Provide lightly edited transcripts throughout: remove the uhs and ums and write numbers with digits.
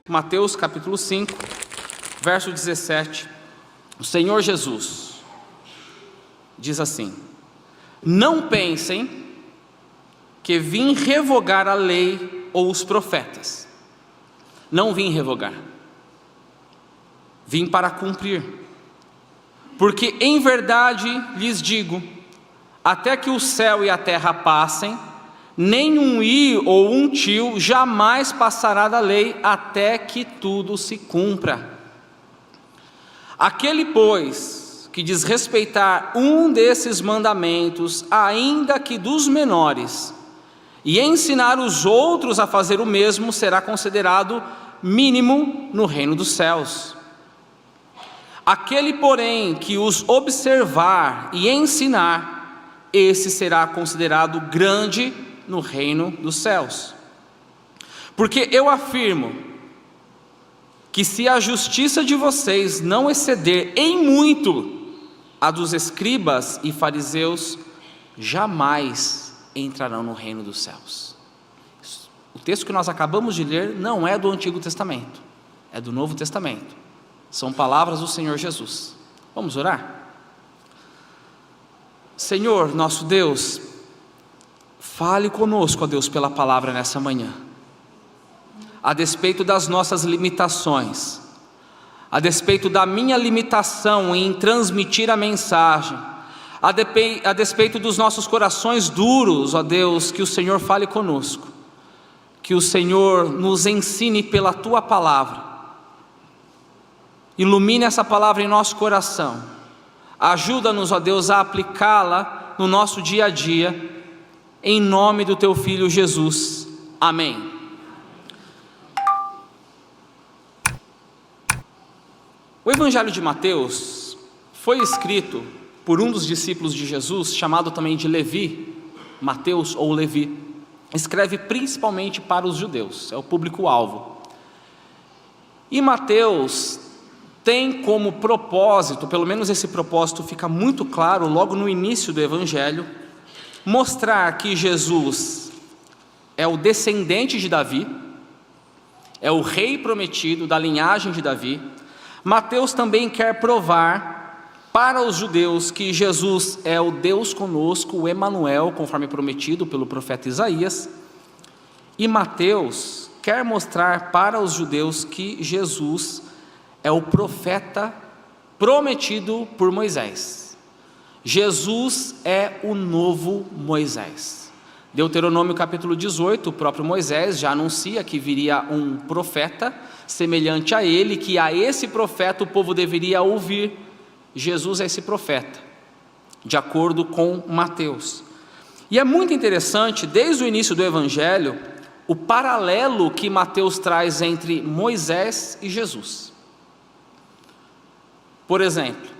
Mateus capítulo 5, verso 17, o Senhor Jesus diz assim: não pensem que vim revogar a lei ou os profetas. Não vim revogar, vim para cumprir. Porque em verdade lhes digo, até que o céu e a terra passem, nem um i ou um tio jamais passará da lei, até que tudo se cumpra. Aquele, pois, que desrespeitar um desses mandamentos, ainda que dos menores, e ensinar os outros a fazer o mesmo, será considerado mínimo no reino dos céus. Aquele, porém, que os observar e ensinar, esse será considerado grande no reino dos céus. Porque eu afirmo que se a justiça de vocês não exceder em muito a dos escribas e fariseus, jamais entrarão no reino dos céus. O texto que nós acabamos de ler não é do Antigo Testamento, é do Novo Testamento. São palavras do Senhor Jesus. Vamos orar? Senhor, nosso Deus, fale conosco, ó Deus, pela palavra nessa manhã. A despeito das nossas limitações, a despeito da minha limitação em transmitir a mensagem, a despeito dos nossos corações duros, ó Deus, que o Senhor fale conosco, que o Senhor nos ensine pela Tua palavra, ilumine essa palavra em nosso coração, ajuda-nos, ó Deus, a aplicá-la no nosso dia a dia, em nome do Teu Filho Jesus, amém. O Evangelho de Mateus foi escrito por um dos discípulos de Jesus, chamado também de Levi. Mateus ou Levi, escreve principalmente para os judeus, é o público-alvo. E Mateus tem como propósito, pelo menos esse propósito fica muito claro logo no início do Evangelho, mostrar que Jesus é o descendente de Davi, é o rei prometido da linhagem de Davi. Mateus também quer provar para os judeus que Jesus é o Deus conosco, o Emanuel, conforme prometido pelo profeta Isaías. E Mateus quer mostrar para os judeus que Jesus é o profeta prometido por Moisés. Jesus é o novo Moisés. Deuteronômio capítulo 18, o próprio Moisés já anuncia que viria um profeta semelhante a ele, que a esse profeta o povo deveria ouvir. Jesus é esse profeta, de acordo com Mateus. E é muito interessante, desde o início do Evangelho, o paralelo que Mateus traz entre Moisés e Jesus. Por exemplo,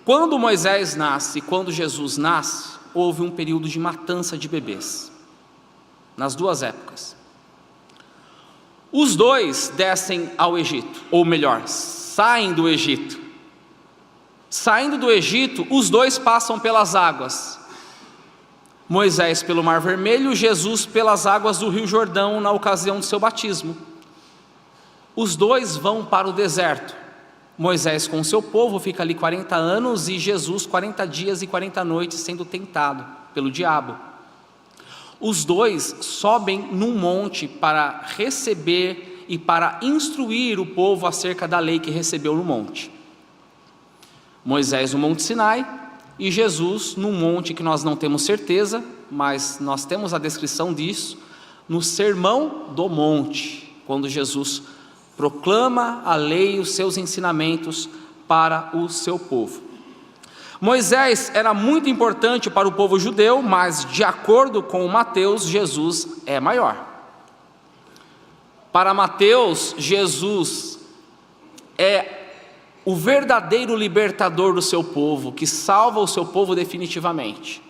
quando Moisés nasce e quando Jesus nasce, houve um período de matança de bebês, nas duas épocas. Os dois descem ao Egito, ou melhor, saem do Egito. Saindo do Egito, os dois passam pelas águas. Moisés pelo Mar Vermelho, Jesus pelas águas do Rio Jordão na ocasião do seu batismo. Os dois vão para o deserto. Moisés com o seu povo fica ali 40 anos e Jesus 40 dias e 40 noites sendo tentado pelo diabo. Os dois sobem num monte para receber e para instruir o povo acerca da lei que recebeu no monte. Moisés no Monte Sinai e Jesus num monte que nós não temos certeza, mas nós temos a descrição disso no Sermão do Monte, quando Jesus proclama a lei e os seus ensinamentos para o seu povo. Moisés era muito importante para o povo judeu, mas de acordo com Mateus, Jesus é maior. Para Mateus, Jesus é o verdadeiro libertador do seu povo, que salva o seu povo definitivamente.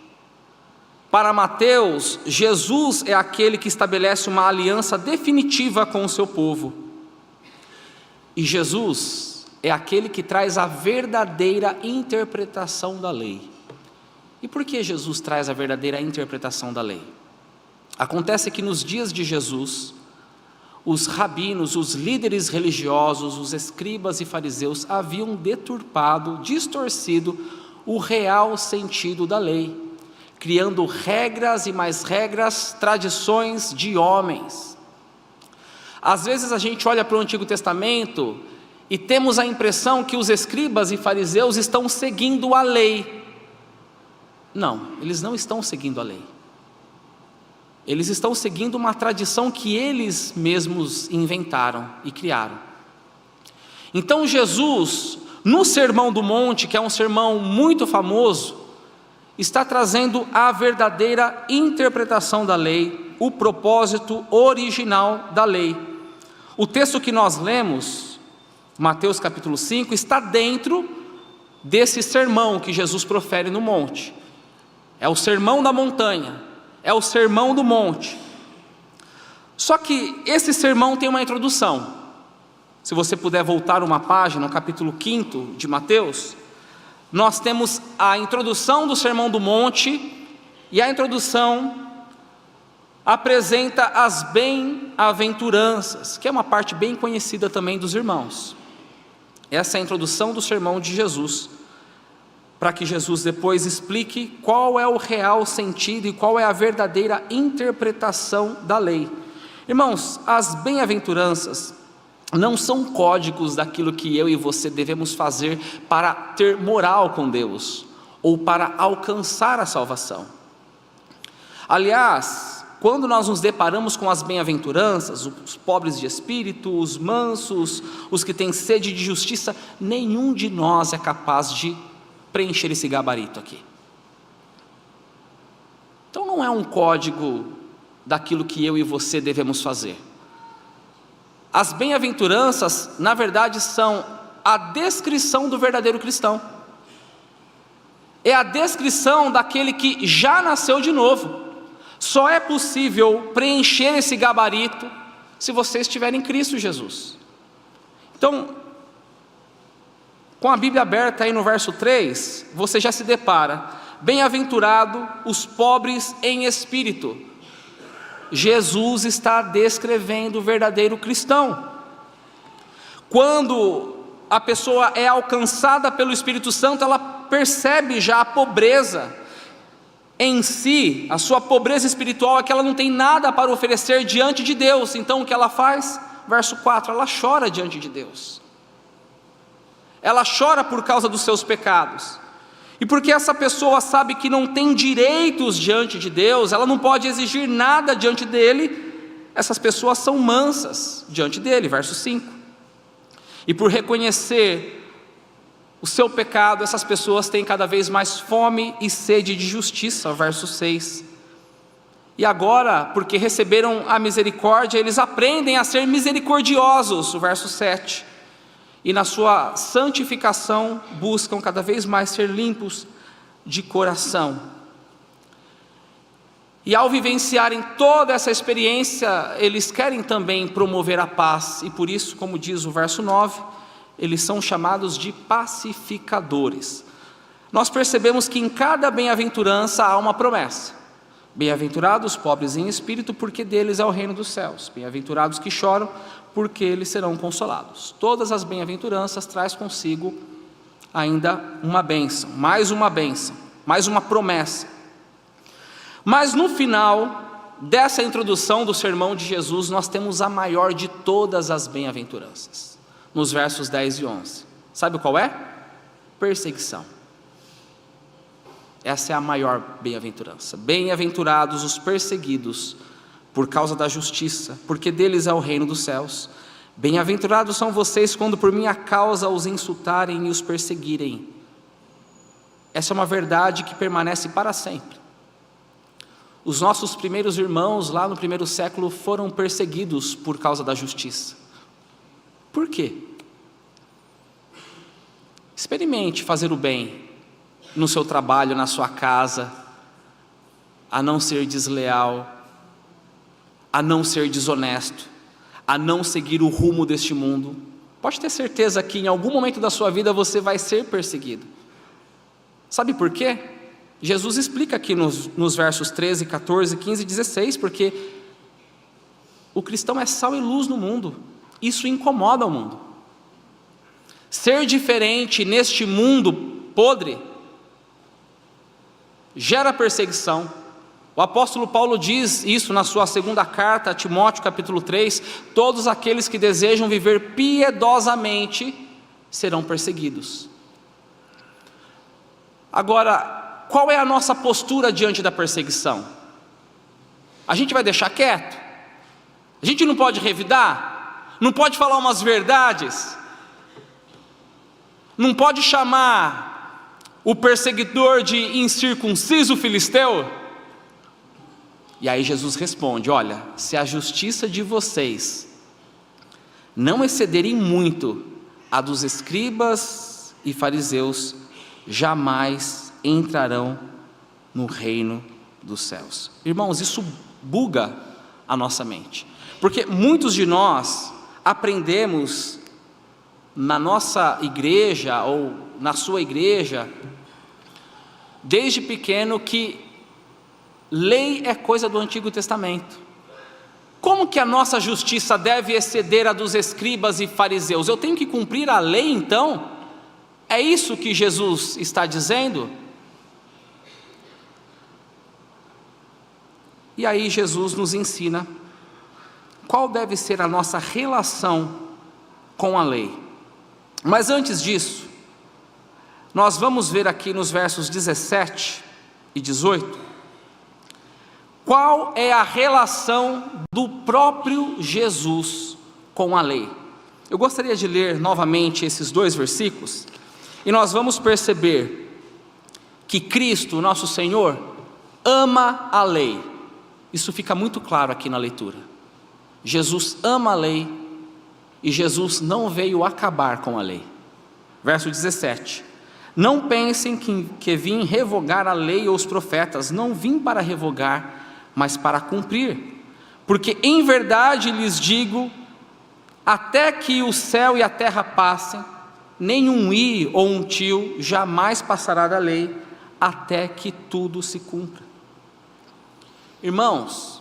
Para Mateus, Jesus é aquele que estabelece uma aliança definitiva com o seu povo. E Jesus é aquele que traz a verdadeira interpretação da lei. E por que Jesus traz a verdadeira interpretação da lei? Acontece que nos dias de Jesus, os rabinos, os líderes religiosos, os escribas e fariseus haviam deturpado, distorcido o real sentido da lei, criando regras e mais regras, tradições de homens. Às vezes a gente olha para o Antigo Testamento e temos a impressão que os escribas e fariseus estão seguindo a lei. Não, eles não estão seguindo a lei. Eles estão seguindo uma tradição que eles mesmos inventaram e criaram. Então Jesus, no Sermão do Monte, que é um sermão muito famoso, está trazendo a verdadeira interpretação da lei, o propósito original da lei. O texto que nós lemos, Mateus capítulo 5, está dentro desse sermão que Jesus profere no monte. É o sermão da montanha, é o sermão do monte. Só que esse sermão tem uma introdução. Se você puder voltar uma página, no capítulo 5 de Mateus, nós temos a introdução do sermão do monte, e a introdução apresenta as bem-aventuranças, que é uma parte bem conhecida também dos irmãos. Essa é a introdução do sermão de Jesus, para que Jesus depois explique qual é o real sentido e qual é a verdadeira interpretação da lei. Irmãos, as bem-aventuranças não são códigos daquilo que eu e você devemos fazer para ter moral com Deus, ou para alcançar a salvação. Aliás, quando nós nos deparamos com as bem-aventuranças, os pobres de espírito, os mansos, os que têm sede de justiça, nenhum de nós é capaz de preencher esse gabarito aqui. Então não é um código daquilo que eu e você devemos fazer. As bem-aventuranças, na verdade, são a descrição do verdadeiro cristão. É a descrição daquele que já nasceu de novo. Só é possível preencher esse gabarito se você estiver em Cristo Jesus. Então, com a Bíblia aberta aí no verso 3, você já se depara: bem-aventurado os pobres em espírito. Jesus está descrevendo o verdadeiro cristão. Quando a pessoa é alcançada pelo Espírito Santo, ela percebe já a pobreza em si. A sua pobreza espiritual é que ela não tem nada para oferecer diante de Deus. Então o que ela faz? Verso 4, ela chora diante de Deus. Ela chora por causa dos seus pecados. E porque essa pessoa sabe que não tem direitos diante de Deus, ela não pode exigir nada diante dele, essas pessoas são mansas diante dele, verso 5. E por reconhecer o seu pecado, essas pessoas têm cada vez mais fome e sede de justiça, verso 6. E agora, porque receberam a misericórdia, eles aprendem a ser misericordiosos, o verso 7. E na sua santificação buscam cada vez mais ser limpos de coração. E ao vivenciarem toda essa experiência, eles querem também promover a paz, e por isso, como diz o verso 9, eles são chamados de pacificadores. Nós percebemos que em cada bem-aventurança há uma promessa. Bem-aventurados os pobres em espírito, porque deles é o reino dos céus. Bem-aventurados que choram, porque eles serão consolados. Todas as bem-aventuranças traz consigo ainda uma bênção, mais uma promessa. Mas no final dessa introdução do sermão de Jesus, nós temos a maior de todas as bem-aventuranças, nos versos 10 e 11. Sabe qual é? Perseguição. Essa é a maior bem-aventurança. Bem-aventurados os perseguidos por causa da justiça, porque deles é o reino dos céus. Bem-aventurados são vocês quando por minha causa os insultarem e os perseguirem. Essa é uma verdade que permanece para sempre. Os nossos primeiros irmãos lá no primeiro século foram perseguidos por causa da justiça. Por quê? Experimente fazer o bem no seu trabalho, na sua casa, a não ser desleal, a não ser desonesto, a não seguir o rumo deste mundo. Pode ter certeza que em algum momento da sua vida você vai ser perseguido. Sabe por quê? Jesus explica aqui nos versos 13, 14, 15 e 16, porque o cristão é sal e luz no mundo. Isso incomoda o mundo. Ser diferente neste mundo podre gera perseguição. O apóstolo Paulo diz isso na sua segunda carta a Timóteo, capítulo 3: todos aqueles que desejam viver piedosamente serão perseguidos. Agora, qual é a nossa postura diante da perseguição? A gente vai deixar quieto? A gente não pode revidar? Não pode falar umas verdades? Não pode chamar o perseguidor de incircunciso filisteu? E aí Jesus responde: olha, se a justiça de vocês não excederem muito a dos escribas e fariseus, jamais entrarão no reino dos céus. Irmãos, isso buga a nossa mente, porque muitos de nós aprendemos na nossa igreja ou na sua igreja, desde pequeno, que lei é coisa do Antigo Testamento. Como que a nossa justiça deve exceder a dos escribas e fariseus? Eu tenho que cumprir a lei então? É isso que Jesus está dizendo? E aí Jesus nos ensina qual deve ser a nossa relação com a lei. Mas antes disso, nós vamos ver aqui nos versos 17 e 18, qual é a relação do próprio Jesus com a lei. Eu gostaria de ler novamente esses dois versículos, e nós vamos perceber que Cristo, nosso Senhor, ama a lei. Isso fica muito claro aqui na leitura. Jesus ama a lei, e Jesus não veio acabar com a lei. Verso 17: não pensem que vim revogar a lei ou os profetas. Não vim para revogar, mas para cumprir. Porque em verdade lhes digo, até que o céu e a terra passem, nem um i ou um tio jamais passará da lei, até que tudo se cumpra. Irmãos,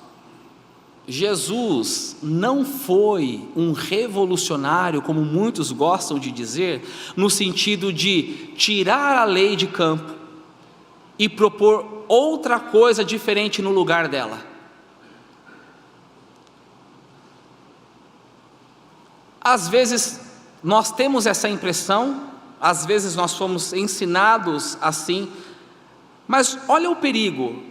Jesus não foi um revolucionário, como muitos gostam de dizer, no sentido de tirar a lei de campo e propor outra coisa diferente no lugar dela. Às vezes nós temos essa impressão, às vezes nós fomos ensinados assim, mas olha o perigo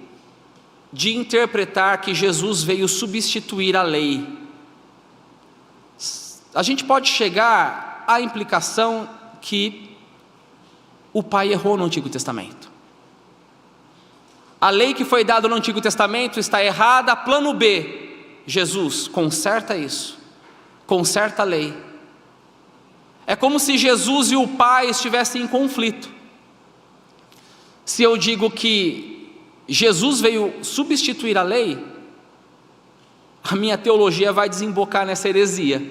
de interpretar que Jesus veio substituir a lei. A gente pode chegar à implicação que o Pai errou no Antigo Testamento. A lei que foi dada no Antigo Testamento está errada, plano B, Jesus, conserta isso, conserta a lei. É como se Jesus e o Pai estivessem em conflito. Se eu digo que Jesus veio substituir a lei, a minha teologia vai desembocar nessa heresia,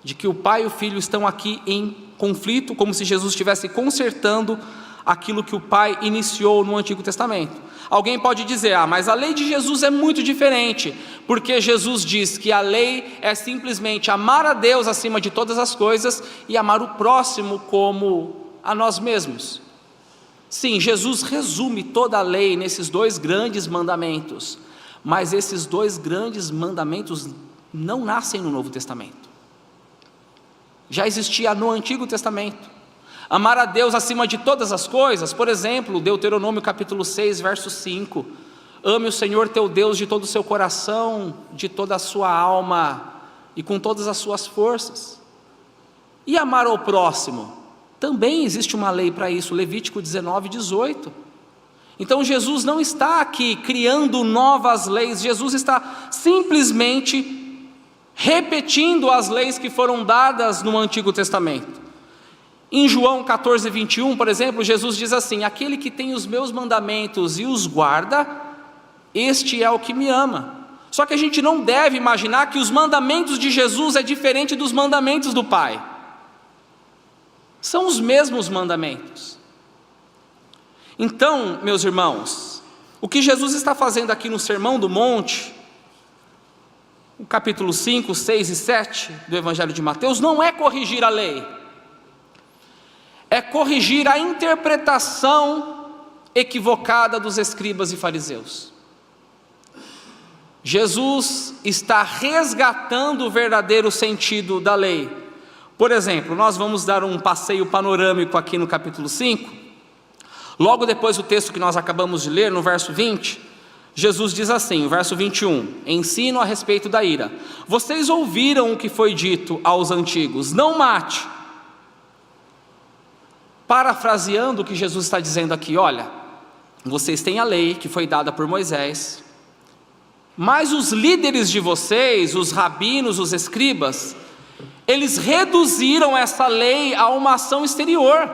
de que o Pai e o Filho estão aqui em conflito, como se Jesus estivesse consertando aquilo que o Pai iniciou no Antigo Testamento. Alguém pode dizer: mas a lei de Jesus é muito diferente, porque Jesus diz que a lei é simplesmente amar a Deus acima de todas as coisas e amar o próximo como a nós mesmos. Sim, Jesus resume toda a lei nesses dois grandes mandamentos, mas esses dois grandes mandamentos não nascem no Novo Testamento. Já existia no Antigo Testamento. Amar a Deus acima de todas as coisas, por exemplo, Deuteronômio capítulo 6, verso 5. Ame o Senhor teu Deus de todo o seu coração, de toda a sua alma e com todas as suas forças. E amar ao próximo? Também existe uma lei para isso, Levítico 19, 18. Então Jesus não está aqui criando novas leis, Jesus está simplesmente repetindo as leis que foram dadas no Antigo Testamento. Em João 14, 21, por exemplo, Jesus diz assim: aquele que tem os meus mandamentos e os guarda, este é o que me ama. Só que a gente não deve imaginar que os mandamentos de Jesus é diferente dos mandamentos do Pai. São os mesmos mandamentos. Então, meus irmãos, o que Jesus está fazendo aqui no Sermão do Monte o capítulo 5, 6 e 7 do Evangelho de Mateus, não é corrigir a lei, é corrigir a interpretação equivocada dos escribas e fariseus. Jesus está resgatando o verdadeiro sentido da lei. Por exemplo, nós vamos dar um passeio panorâmico aqui no capítulo 5. Logo depois do texto que nós acabamos de ler, no verso 20, Jesus diz assim, o verso 21, ensino a respeito da ira. Vocês ouviram o que foi dito aos antigos, não mate. Parafraseando o que Jesus está dizendo aqui, olha, vocês têm a lei que foi dada por Moisés, mas os líderes de vocês, os rabinos, os escribas, eles reduziram essa lei a uma ação exterior.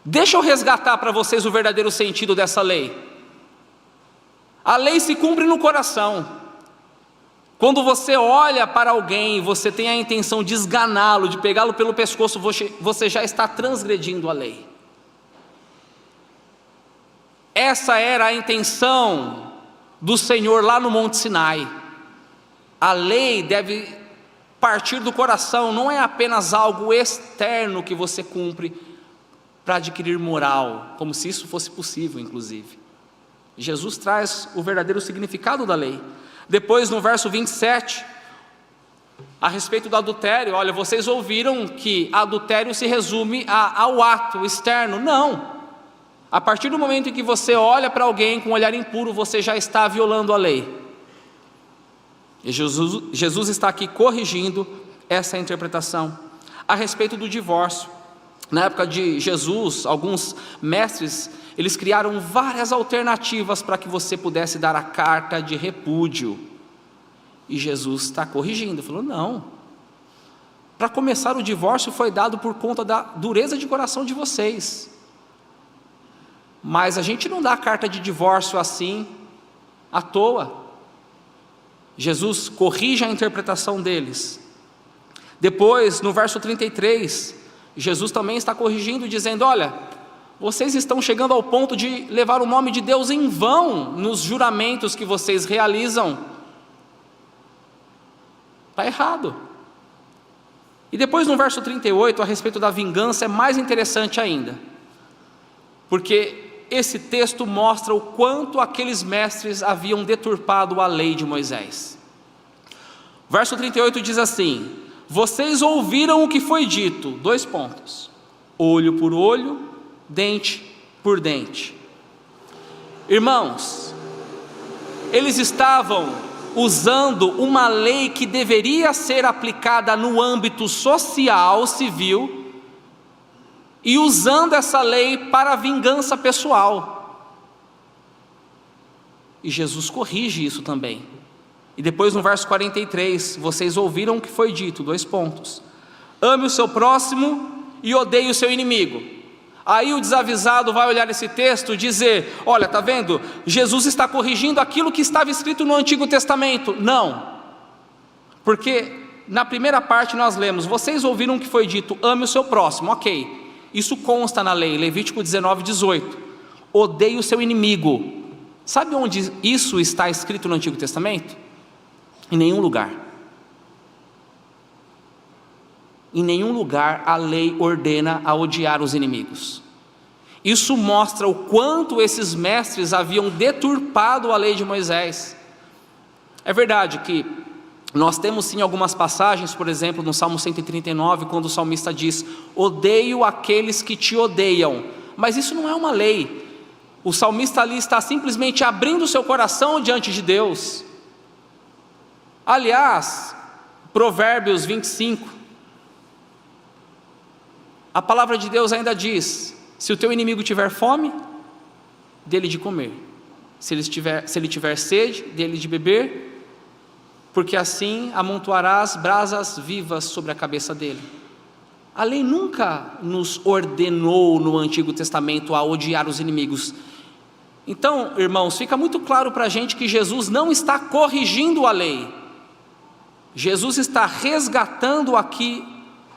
Deixa eu resgatar para vocês o verdadeiro sentido dessa lei. A lei se cumpre no coração. Quando você olha para alguém e você tem a intenção de esganá-lo, de pegá-lo pelo pescoço, você já está transgredindo a lei. Essa era a intenção do Senhor lá no Monte Sinai. A lei deve partir do coração, não é apenas algo externo que você cumpre para adquirir moral, como se isso fosse possível, inclusive. Jesus traz o verdadeiro significado da lei. Depois, no verso 27, a respeito do adultério, olha, vocês ouviram que adultério se resume ao ato externo. Não. A partir do momento em que você olha para alguém com um olhar impuro, você já está violando a lei. E Jesus está aqui corrigindo essa interpretação. A respeito do divórcio, na época de Jesus, alguns mestres, eles criaram várias alternativas para que você pudesse dar a carta de repúdio. E Jesus está corrigindo, falou, não. Para começar, o divórcio foi dado por conta da dureza de coração de vocês. Mas a gente não dá a carta de divórcio assim, à toa. Jesus corrige a interpretação deles. Depois, no verso 33, Jesus também está corrigindo, dizendo, olha, vocês estão chegando ao ponto de levar o nome de Deus em vão nos juramentos que vocês realizam. Está errado. E depois no verso 38, a respeito da vingança, é mais interessante ainda, porque esse texto mostra o quanto aqueles mestres haviam deturpado a lei de Moisés. Verso 38 diz assim, vocês ouviram o que foi dito, 2 pontos, olho por olho, dente por dente. Irmãos, eles estavam usando uma lei que deveria ser aplicada no âmbito social, civil, e usando essa lei para vingança pessoal. E Jesus corrige isso também. E depois no verso 43, vocês ouviram o que foi dito, 2 pontos, ame o seu próximo e odeie o seu inimigo. Aí o desavisado vai olhar esse texto e dizer, olha, está vendo? Jesus está corrigindo aquilo que estava escrito no Antigo Testamento. Não, porque na primeira parte nós lemos, vocês ouviram o que foi dito, ame o seu próximo, ok, isso consta na lei, Levítico 19, 18, odeie o seu inimigo. Sabe onde isso está escrito no Antigo Testamento? Em nenhum lugar. Em nenhum lugar a lei ordena a odiar os inimigos. Isso mostra o quanto esses mestres haviam deturpado a lei de Moisés. É verdade que nós temos sim algumas passagens, por exemplo no Salmo 139, quando o salmista diz, odeio aqueles que te odeiam, mas isso não é uma lei. O salmista ali está simplesmente abrindo o seu coração diante de Deus. Aliás, Provérbios 25, a palavra de Deus ainda diz, se o teu inimigo tiver fome, dele de comer, se ele tiver sede, dele de beber, porque assim amontoarás brasas vivas sobre a cabeça dele. A lei nunca nos ordenou no Antigo Testamento a odiar os inimigos. Então, irmãos, fica muito claro para a gente que Jesus não está corrigindo a lei. Jesus está resgatando aqui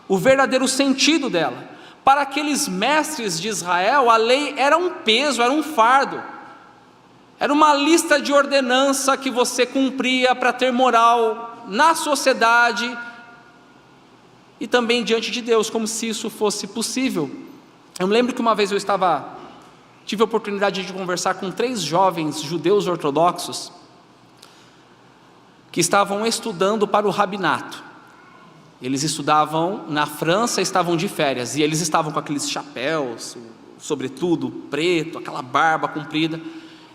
o verdadeiro sentido dela. Para aqueles mestres de Israel, a lei era um peso, era um fardo. Era uma lista de ordenança que você cumpria para ter moral na sociedade e também diante de Deus, como se isso fosse possível. Eu me lembro que uma vez tive a oportunidade de conversar com 3 jovens judeus ortodoxos que estavam estudando para o rabinato. Eles estudavam na França, estavam de férias, e eles estavam com aqueles chapéus, sobretudo preto, aquela barba comprida,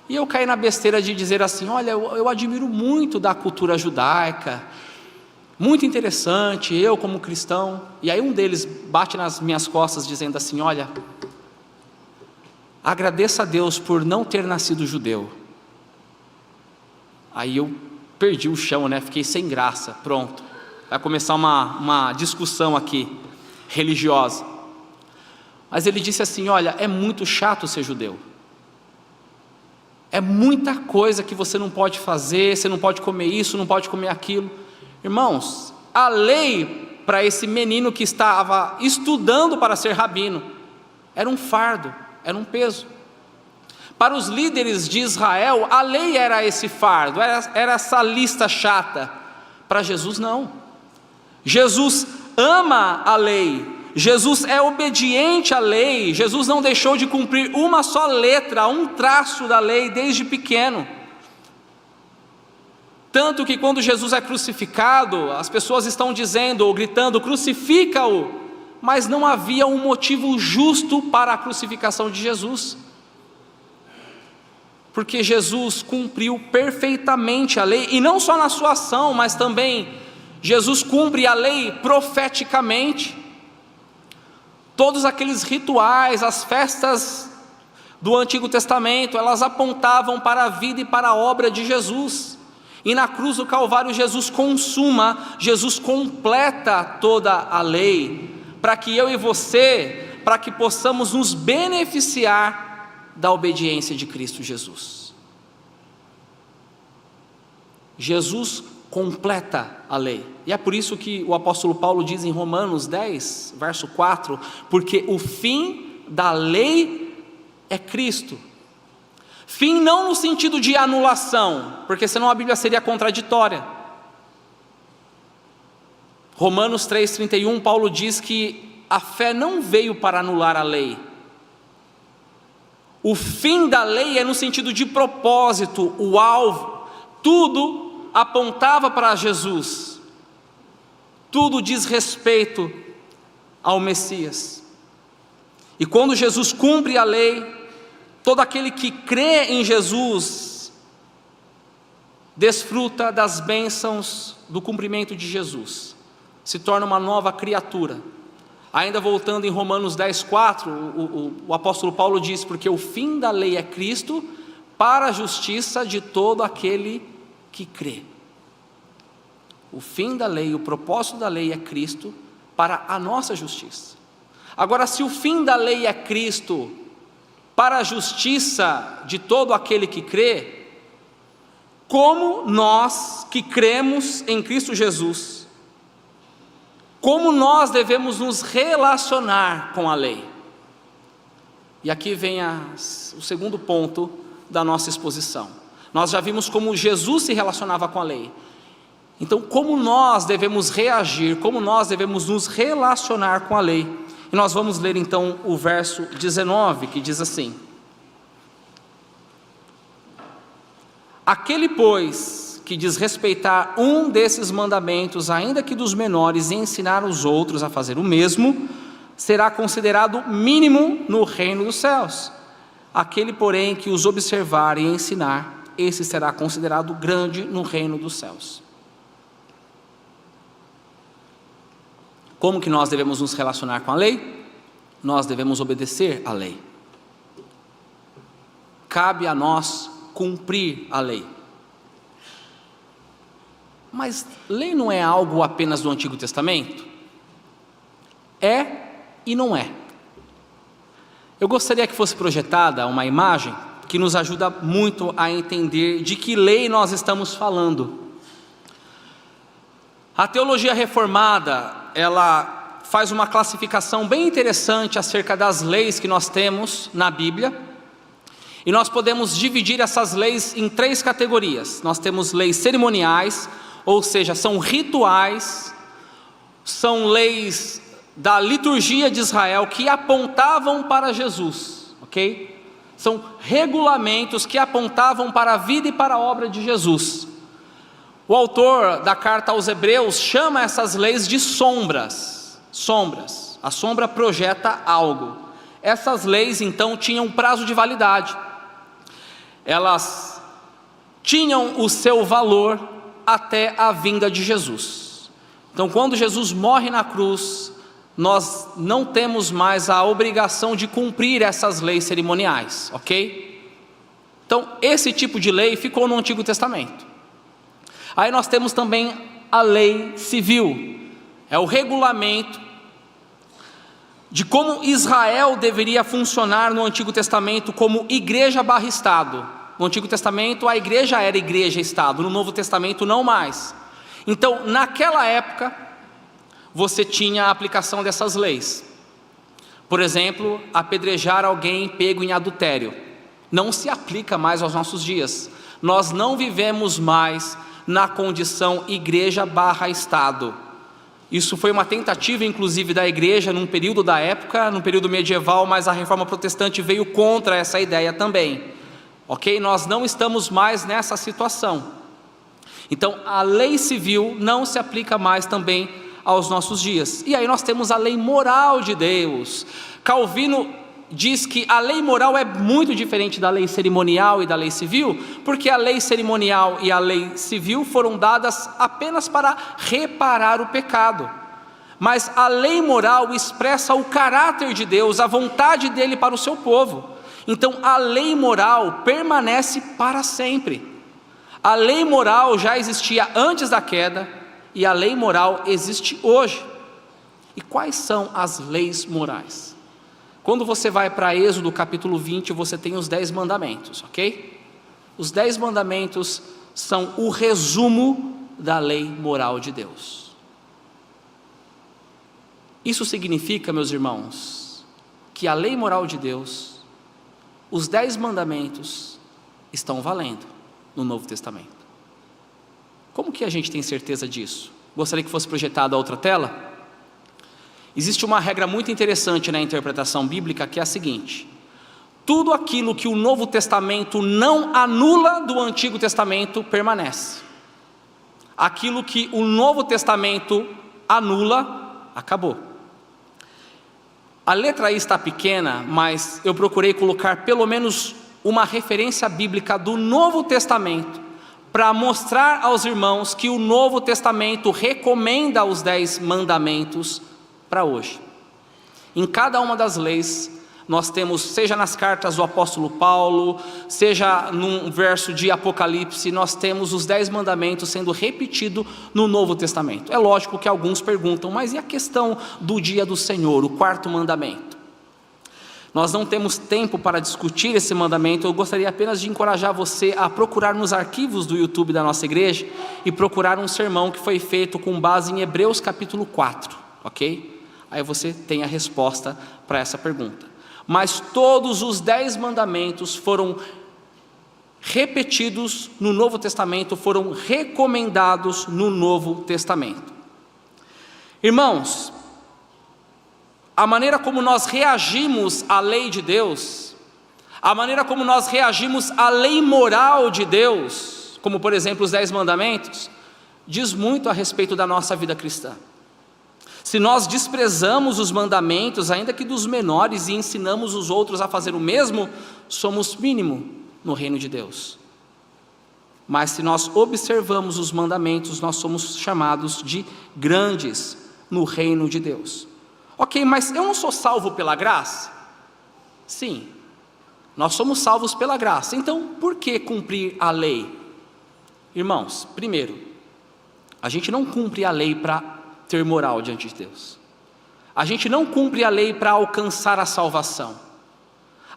e eu caí na besteira de dizer assim: olha, eu admiro muito da cultura judaica, muito interessante, eu como cristão. E aí um deles bate nas minhas costas dizendo assim: olha, agradeça a Deus por não ter nascido judeu. Aí eu perdi o chão, né? Fiquei sem graça. Pronto, vai começar uma discussão aqui religiosa. Mas ele disse assim: olha, é muito chato ser judeu, é muita coisa que você não pode fazer, você não pode comer isso, não pode comer aquilo. Irmãos, a lei para esse menino que estava estudando para ser rabino era um fardo, era um peso. Para os líderes de Israel, a lei era esse fardo, era essa lista chata. Para Jesus não. Jesus ama a lei, Jesus é obediente à lei, Jesus não deixou de cumprir uma só letra, um traço da lei desde pequeno. Tanto que quando Jesus é crucificado, as pessoas estão dizendo ou gritando: crucifica-o, mas não havia um motivo justo para a crucificação de Jesus, porque Jesus cumpriu perfeitamente a lei, e não só na sua ação, mas também Jesus cumpre a lei profeticamente. Todos aqueles rituais, as festas do Antigo Testamento, elas apontavam para a vida e para a obra de Jesus, e na cruz do Calvário Jesus consuma, Jesus completa toda a lei, para que eu e você, para que possamos nos beneficiar da obediência de Cristo Jesus. Jesus completa a lei, e é por isso que o apóstolo Paulo diz em Romanos 10, verso 4, porque o fim da lei é Cristo. Fim não no sentido de anulação, porque senão a Bíblia seria contraditória. Romanos 3,31, Paulo diz que a fé não veio para anular a lei. O fim da lei é no sentido de propósito, o alvo, tudo apontava para Jesus, tudo diz respeito ao Messias. E quando Jesus cumpre a lei, todo aquele que crê em Jesus desfruta das bênçãos do cumprimento de Jesus, se torna uma nova criatura. Ainda voltando em Romanos 10,4, o apóstolo Paulo diz: porque o fim da lei é Cristo, para a justiça de todo aquele que crê. O fim da lei, o propósito da lei é Cristo, para a nossa justiça. Agora, se o fim da lei é Cristo, para a justiça de todo aquele que crê, como nós que cremos em Cristo Jesus, como nós devemos nos relacionar com a lei? E aqui vem o segundo ponto da nossa exposição. Nós já vimos como Jesus se relacionava com a lei. Então, como nós devemos reagir, como nós devemos nos relacionar com a lei? E nós vamos ler então o verso 19, que diz assim: aquele, pois, que desrespeitar um desses mandamentos, ainda que dos menores, e ensinar os outros a fazer o mesmo, será considerado mínimo no reino dos céus. Aquele, porém, que os observar e ensinar, esse será considerado grande no reino dos céus. Como que nós devemos nos relacionar com a lei? Nós devemos obedecer à lei. Cabe a nós cumprir a lei. Mas lei não é algo apenas do Antigo Testamento? É e não é. Eu gostaria que fosse projetada uma imagem que nos ajuda muito a entender de que lei nós estamos falando. A teologia reformada, ela faz uma classificação bem interessante acerca das leis que nós temos na Bíblia. E nós podemos dividir essas leis em 3 categorias. Nós temos leis cerimoniais, ou seja, são rituais, são leis da liturgia de Israel que apontavam para Jesus, ok? São regulamentos que apontavam para a vida e para a obra de Jesus. O autor da carta aos Hebreus chama essas leis de sombras. Sombras. A sombra projeta algo. Essas leis então tinham prazo de validade. Elas tinham o seu valor até a vinda de Jesus. Então, quando Jesus morre na cruz, nós não temos mais a obrigação de cumprir essas leis cerimoniais, ok? Então, esse tipo de lei ficou no Antigo Testamento. Aí nós temos também a lei civil, é o regulamento de como Israel deveria funcionar no Antigo Testamento como igreja/Estado. No Antigo Testamento a igreja era igreja-Estado, no Novo Testamento não mais. Então, naquela época, você tinha a aplicação dessas leis. Por exemplo, apedrejar alguém pego em adultério. Não se aplica mais aos nossos dias. Nós não vivemos mais na condição igreja/Estado. Isso foi uma tentativa, inclusive, da igreja num período da época, num período medieval, mas a reforma protestante veio contra essa ideia também. Ok? Nós não estamos mais nessa situação. Então, a lei civil não se aplica mais também aos nossos dias. E aí nós temos a lei moral de Deus. Calvino diz que a lei moral é muito diferente da lei cerimonial e da lei civil, porque a lei cerimonial e a lei civil foram dadas apenas para reparar o pecado. Mas a lei moral expressa o caráter de Deus, a vontade dele para o seu povo. Então a lei moral permanece para sempre. A lei moral já existia antes da queda e a lei moral existe hoje. E quais são as leis morais? Quando você vai para Êxodo capítulo 20, você tem os 10 mandamentos, ok? Os 10 mandamentos são o resumo da lei moral de Deus. Isso significa, meus irmãos, que a lei moral de Deus, os 10 mandamentos, estão valendo no Novo Testamento. Como que a gente tem certeza disso? Gostaria que fosse projetada a outra tela? Existe uma regra muito interessante na interpretação bíblica, que é a seguinte: tudo aquilo que o Novo Testamento não anula do Antigo Testamento permanece. Aquilo que o Novo Testamento anula, acabou. A letra I está pequena, mas eu procurei colocar pelo menos uma referência bíblica do Novo Testamento, para mostrar aos irmãos que o Novo Testamento recomenda os 10 mandamentos para hoje. Em cada uma das leis, nós temos, seja nas cartas do apóstolo Paulo, seja num verso de Apocalipse, nós temos os 10 mandamentos sendo repetidos no Novo Testamento. É lógico que alguns perguntam, mas e a questão do dia do Senhor, o 4º mandamento? Nós não temos tempo para discutir esse mandamento. Eu gostaria apenas de encorajar você a procurar nos arquivos do YouTube da nossa igreja e procurar um sermão que foi feito com base em Hebreus capítulo 4, ok? Aí você tem a resposta para essa pergunta. Mas todos os 10 mandamentos foram repetidos no Novo Testamento, foram recomendados no Novo Testamento. Irmãos, a maneira como nós reagimos à lei de Deus, a maneira como nós reagimos à lei moral de Deus, como por exemplo os 10 mandamentos, diz muito a respeito da nossa vida cristã. Se nós desprezamos os mandamentos, ainda que dos menores, e ensinamos os outros a fazer o mesmo, somos mínimo no reino de Deus. Mas se nós observamos os mandamentos, nós somos chamados de grandes no reino de Deus. Ok, mas eu não sou salvo pela graça? Sim, nós somos salvos pela graça. Então, por que cumprir a lei? Irmãos, primeiro, a gente não cumpre a lei para ter moral diante de Deus. A gente não cumpre a lei para alcançar a salvação.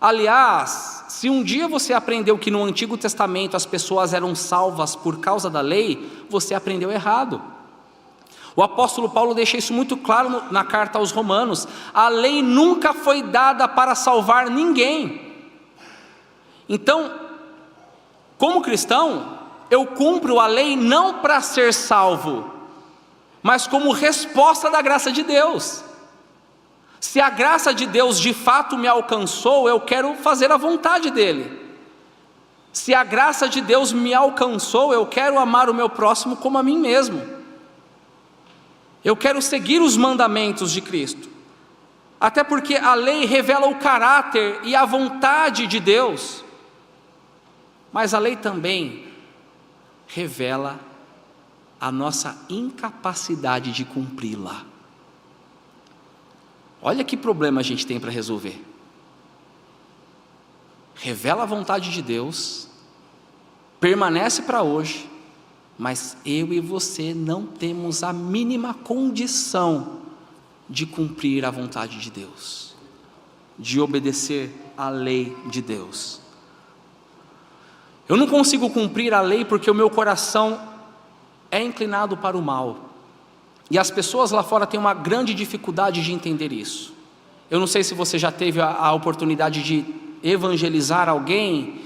Aliás, se um dia você aprendeu que no Antigo Testamento as pessoas eram salvas por causa da lei, você aprendeu errado. O apóstolo Paulo deixa isso muito claro na carta aos Romanos. A lei nunca foi dada para salvar ninguém. Então, como cristão, eu cumpro a lei não para ser salvo, mas como resposta da graça de Deus. Se a graça de Deus de fato me alcançou, eu quero fazer a vontade dele. Se a graça de Deus me alcançou, eu quero amar o meu próximo como a mim mesmo. Eu quero seguir os mandamentos de Cristo. Até porque a lei revela o caráter e a vontade de Deus. Mas a lei também revela a nossa incapacidade de cumpri-la. Olha que problema a gente tem para resolver. Revela a vontade de Deus, permanece para hoje, mas eu e você não temos a mínima condição de cumprir a vontade de Deus, de obedecer à lei de Deus. Eu não consigo cumprir a lei porque o meu coração é inclinado para o mal, e as pessoas lá fora têm uma grande dificuldade de entender isso. Eu não sei se você já teve a oportunidade de evangelizar alguém,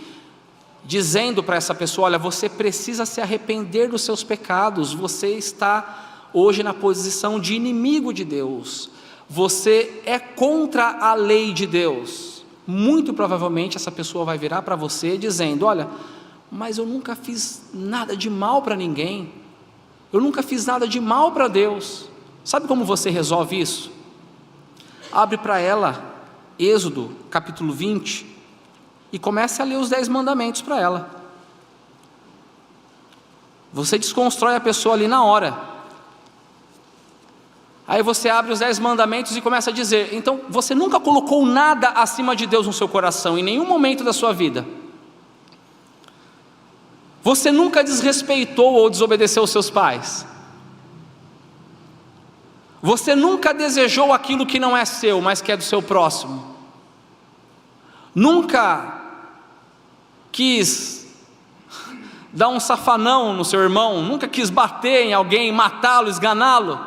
dizendo para essa pessoa: olha, você precisa se arrepender dos seus pecados, você está hoje na posição de inimigo de Deus, você é contra a lei de Deus. Muito provavelmente essa pessoa vai virar para você dizendo: olha, mas eu nunca fiz nada de mal para ninguém, eu nunca fiz nada de mal para Deus. Sabe como você resolve isso? Abre para ela Êxodo capítulo 20 e comece a ler os 10 mandamentos para ela. Você desconstrói a pessoa ali na hora. Aí você abre os 10 mandamentos e começa a dizer: então você nunca colocou nada acima de Deus no seu coração, em nenhum momento da sua vida. Você nunca desrespeitou ou desobedeceu os seus pais. Você nunca desejou aquilo que não é seu, mas que é do seu próximo. Nunca quis dar um safanão no seu irmão, nunca quis bater em alguém, matá-lo, esganá-lo.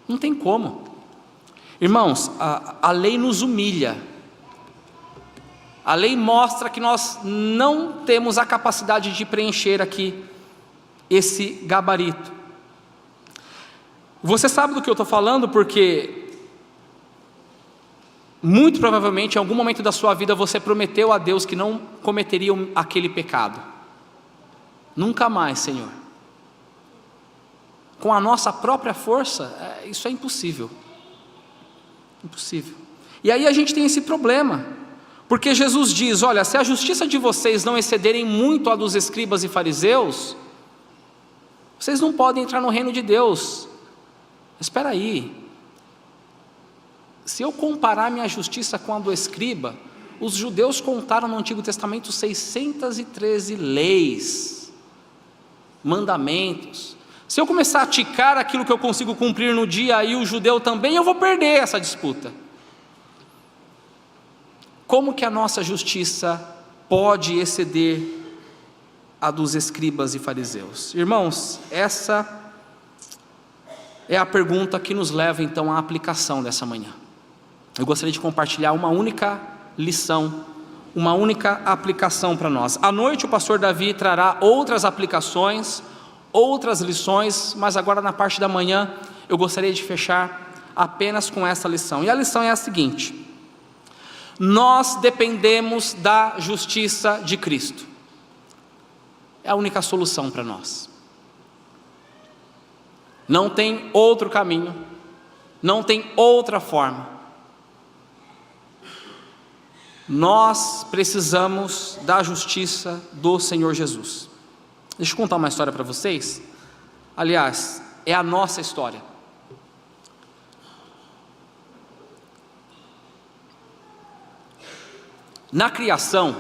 Não tem como. Irmãos, a lei nos humilha. A lei mostra que nós não temos a capacidade de preencher aqui esse gabarito. Você sabe do que eu estou falando, porque muito provavelmente em algum momento da sua vida você prometeu a Deus que não cometeria aquele pecado. Nunca mais, Senhor. Com a nossa própria força, isso é impossível. Impossível. E aí a gente tem esse problema, porque Jesus diz: olha, se a justiça de vocês não excederem muito a dos escribas e fariseus, vocês não podem entrar no reino de Deus. Espera aí, se eu comparar minha justiça com a do escriba, os judeus contaram no Antigo Testamento 613 leis, mandamentos. Se eu começar a ticar aquilo que eu consigo cumprir no dia e o judeu também, eu vou perder essa disputa. Como que a nossa justiça pode exceder a dos escribas e fariseus? Irmãos, essa é a pergunta que nos leva então à aplicação dessa manhã. Eu gostaria de compartilhar uma única lição, uma única aplicação para nós. À noite o pastor Davi trará outras aplicações, outras lições, mas agora na parte da manhã eu gostaria de fechar apenas com essa lição. E a lição é a seguinte: nós dependemos da justiça de Cristo. É a única solução para nós. Não tem outro caminho, não tem outra forma. Nós precisamos da justiça do Senhor Jesus. Deixa eu contar uma história para vocês. Aliás, é a nossa história. Na criação,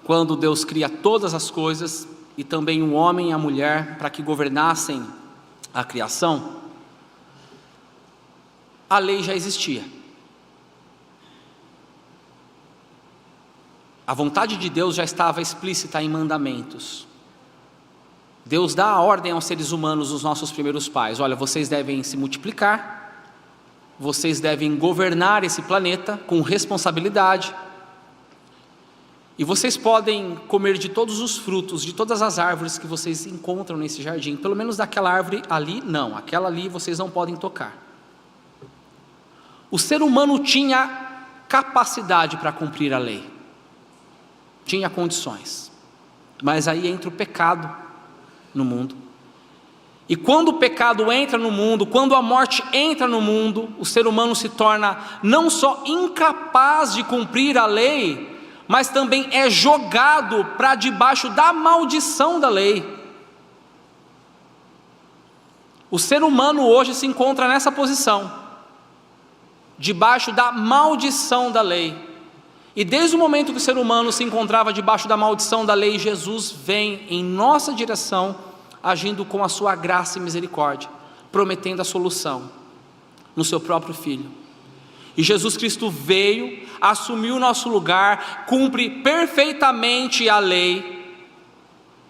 quando Deus cria todas as coisas, e também o homem e a mulher para que governassem a criação, a lei já existia. A vontade de Deus já estava explícita em mandamentos. Deus dá a ordem aos seres humanos, os nossos primeiros pais: olha, vocês devem se multiplicar, vocês devem governar esse planeta com responsabilidade, e vocês podem comer de todos os frutos, de todas as árvores que vocês encontram nesse jardim, pelo menos daquela árvore ali, não, aquela ali vocês não podem tocar. O ser humano tinha capacidade para cumprir a lei, tinha condições, mas aí entra o pecado no mundo, e quando o pecado entra no mundo, quando a morte entra no mundo, o ser humano se torna não só incapaz de cumprir a lei, mas também é jogado para debaixo da maldição da lei. O ser humano hoje se encontra nessa posição, debaixo da maldição da lei. E desde o momento que o ser humano se encontrava debaixo da maldição da lei, Jesus vem em nossa direção, agindo com a sua graça e misericórdia, prometendo a solução no seu próprio Filho. E Jesus Cristo veio, assumiu o nosso lugar, cumpre perfeitamente a lei,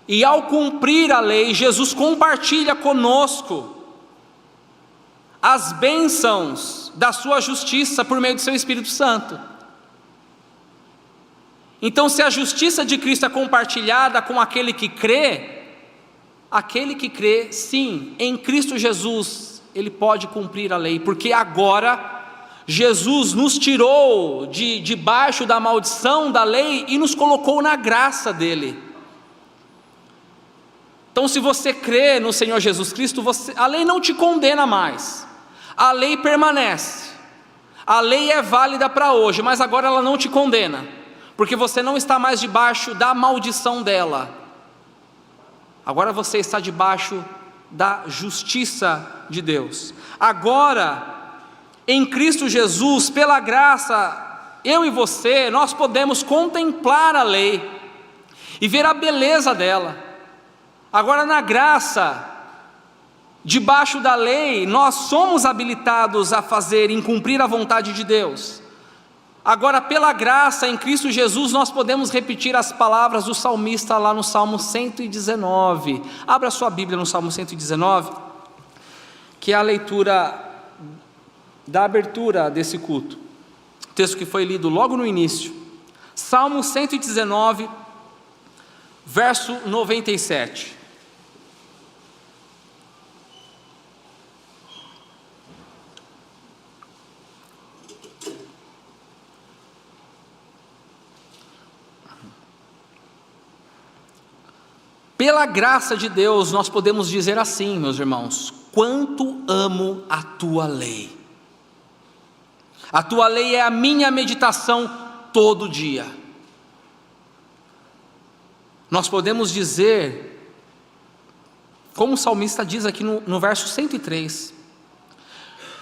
e ao cumprir a lei, Jesus compartilha conosco as bênçãos da sua justiça por meio do seu Espírito Santo. Então, se a justiça de Cristo é compartilhada com aquele que crê, sim, em Cristo Jesus, ele pode cumprir a lei, porque agora Jesus nos tirou de debaixo da maldição da lei e nos colocou na graça dele. Então, se você crê no Senhor Jesus Cristo, a lei não te condena mais, a lei permanece, a lei é válida para hoje, mas agora ela não te condena, porque você não está mais debaixo da maldição dela, agora você está debaixo da justiça de Deus. Agora, em Cristo Jesus, pela graça, eu e você, nós podemos contemplar a lei e ver a beleza dela. Agora, na graça, debaixo da lei, nós somos habilitados a fazer, em cumprir a vontade de Deus. Agora, pela graça, em Cristo Jesus, nós podemos repetir as palavras do salmista lá no Salmo 119. Abra sua Bíblia no Salmo 119, que é a leitura da abertura desse culto, texto que foi lido logo no início. Salmo 119, verso 97. Pela graça de Deus, nós podemos dizer assim, meus irmãos: quanto amo a tua lei. A tua lei é a minha meditação todo dia. Nós podemos dizer, como o salmista diz aqui no verso 103,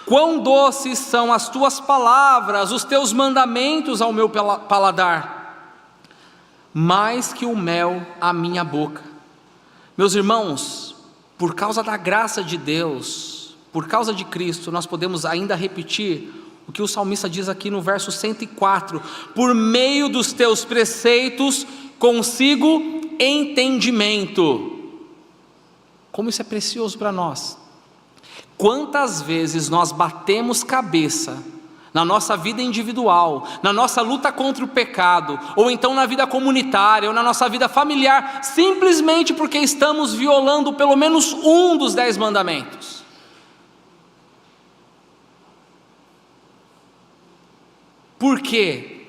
quão doces são as tuas palavras, os teus mandamentos ao meu paladar, mais que o mel à minha boca. Meus irmãos, por causa da graça de Deus, por causa de Cristo, nós podemos ainda repetir o que o salmista diz aqui no verso 104, por meio dos teus preceitos consigo entendimento. Como isso é precioso para nós. Quantas vezes nós batemos cabeça na nossa vida individual, na nossa luta contra o pecado, ou então na vida comunitária, ou na nossa vida familiar, simplesmente porque estamos violando pelo menos um dos 10 mandamentos. Por quê?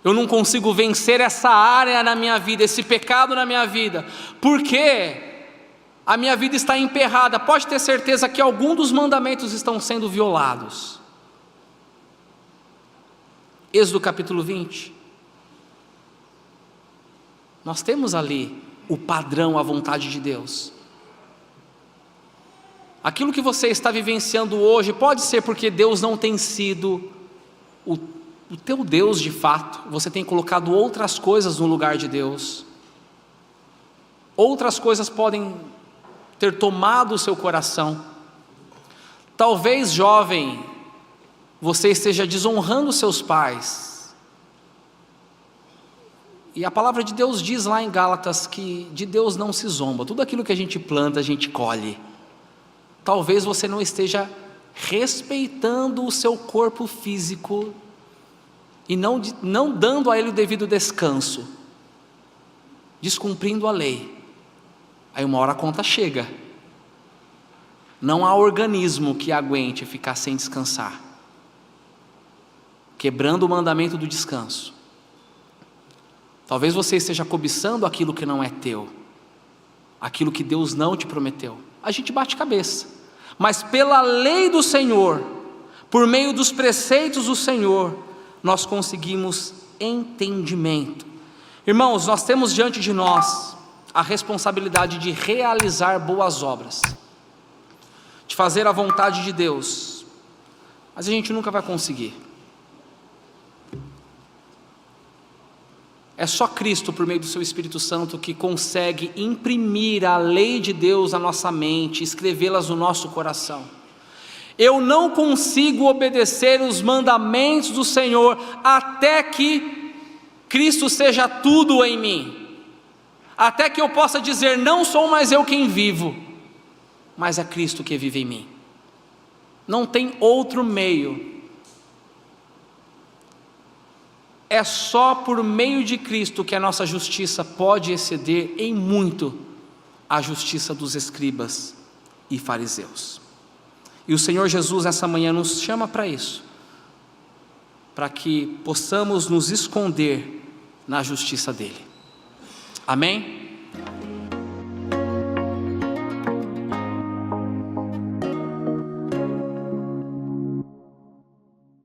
Eu não consigo vencer essa área na minha vida, esse pecado na minha vida, porque a minha vida está emperrada. Pode ter certeza que algum dos mandamentos estão sendo violados. Êxodo capítulo 20, nós temos ali o padrão, a vontade de Deus. Aquilo que você está vivenciando hoje, pode ser porque Deus não tem sido o teu Deus de fato, você tem colocado outras coisas no lugar de Deus, outras coisas podem ter tomado o seu coração. Talvez, jovem, você esteja desonrando seus pais, e a palavra de Deus diz lá em Gálatas que de Deus não se zomba, tudo aquilo que a gente planta a gente colhe. Talvez você não esteja respeitando o seu corpo físico e não dando a ele o devido descanso, descumprindo a lei, aí uma hora a conta chega. Não há organismo que aguente ficar sem descansar, quebrando o mandamento do descanso. Talvez você esteja cobiçando aquilo que não é teu, aquilo que Deus não te prometeu. A gente bate cabeça, mas pela lei do Senhor, por meio dos preceitos do Senhor, nós conseguimos entendimento. Irmãos, nós temos diante de nós a responsabilidade de realizar boas obras, de fazer a vontade de Deus, mas a gente nunca vai conseguir. É só Cristo, por meio do seu Espírito Santo, que consegue imprimir a lei de Deus na nossa mente, escrevê-las no nosso coração. Eu não consigo obedecer os mandamentos do Senhor até que Cristo seja tudo em mim, até que eu possa dizer: não sou mais eu quem vivo, mas é Cristo que vive em mim. Não tem outro meio. É só por meio de Cristo que a nossa justiça pode exceder em muito a justiça dos escribas e fariseus. E o Senhor Jesus nessa manhã nos chama para isso, para que possamos nos esconder na justiça dele. Amém?